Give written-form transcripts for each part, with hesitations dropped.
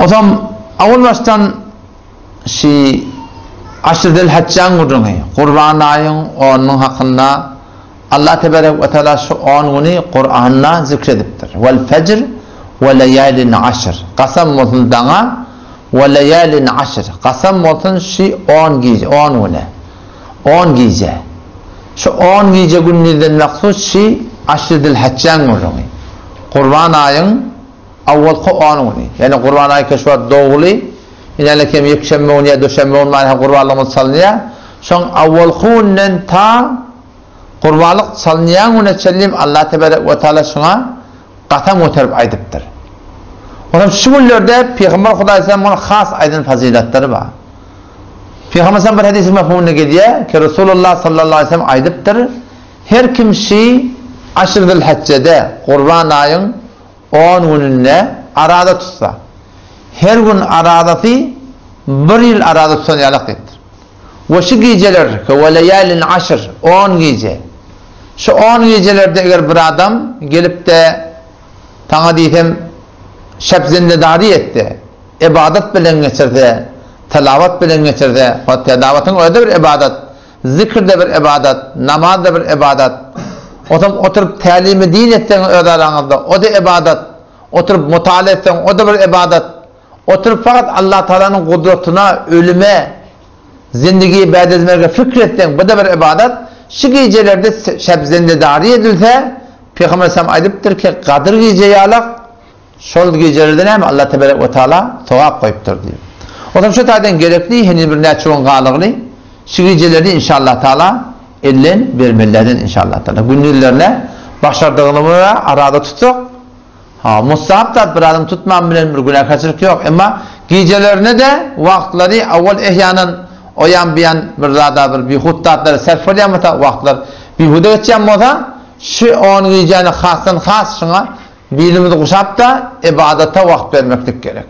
O zaman avul baştan şi aşırı haccan gurduğunu Kurban ayın onun hakkında Allah Tebarek ve Teala şu 10 günü Kur'an'la zikrediptir. Vel fecr ve leyalin aşr. Qasam olsun dana ve leyalin aşr. Qasam olsun şi 10 gece, 10 güne. 10 gece. Şu 10 gece günlerden maksud şi aşırı haccan gurduğunu. Kurban ayın avvalki 10 günü. Yani Kurban ayı keşfat doğulu. İnanla kem yekşembe gün ya döşembe gün mani kurbanlığımız salınıyor. Şun avvalki günden ta Kurbanlık salınıyan güne çellim Allah Tebarek ve Teala şuna qatam oturup aydıptır. Onun şu günlerde Peygamber Huda Aleyhisselam'ın khas aydın faziletleri var. Peygamber Aleyhisselam bir hadisi mefhumuna geliyor ki Resulullah sallallahu aleyhi ve sellem aydıptır. Her kimse aşırı haccede Kurban ayın 10 gününde arada tutsa. Her gün aradatı bir yıl arada tutsan yalakettir. Ve şu geceler ki ve leyalin aşır 10 gece. Şu 10 gecelerde eğer bir adam gelip de sana diyeyim şebzindedari etti, ibadet bilen geçirdi, telavat bilen geçirdi, hatta davetin o da bir ibadet, zikir de bir ibadet, namaz da bir ibadet, oturup talimi din etsen o da ibadet, oturup mutala etsen o da bir ibadet, oturup fakat Allah Teala'nın kudretine, ölüme, zindigiyi bedezmerge fikretsen bu da bir ibadet. Şu gecelerde şebzindedari edilse Peygamber Aleyhisselam aydıptır ki Kadir geceyi alak sol gecelerden hem Allah Tebarek ve Teala sevap koyuptur diyor. O zaman şu tarzdan gerekli henüz bir neçuğun kalıqlı şu geceleri inşallah Teala ellen vermelerden inşallah Teala günlerine başardığını arada tutuk. Mustahap da bir adam tutmam bilen bir günah kaçırık yok ama gecelerine de vaktları evvel ihyanın oyan biyan bir zada bir huttatları serfaliyamata vaktlar bihuda geçeceğim şu 10 geceni khas şuna bilimizi kuşap da ibadete vakt vermeklik gerek.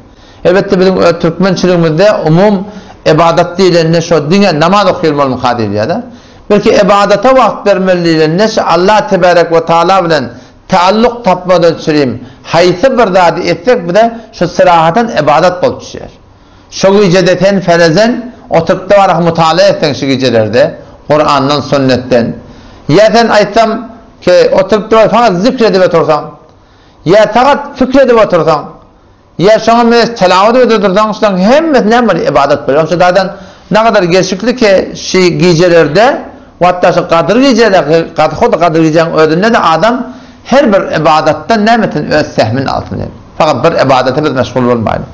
Elbette bizim Türkmençiliğimizde umum ibadet değil ne şu dine namaz okuyulmalı mukadiliye da. Belki ibadete vakt vermeliyle ne şu Allah Tebarek ve Teala bilen taalluk tapmadan süreyim. Haysi bir zadi etsek bir de şu sırahaten ibadet bol düşer. Şu geceden ferezen oturup da var mutala etsen şu gecelerde Kur'an'dan, sünnetten. Ya sen aytsam ki oturup da var fakat zikredip otursan. Ya fakat fikredip otursan. Ya şuna mesela telavat edip otursan. Hem ne var ibadet böyle. Şu zaten ne kadar gerçekli ki şu gecelerde hatta şu Kadir gecede Kadir gecenin ödünde de adam her bir ibadetten ne metin öz sehmin altında. Fakat bir ibadete biz meşgul olmayalım.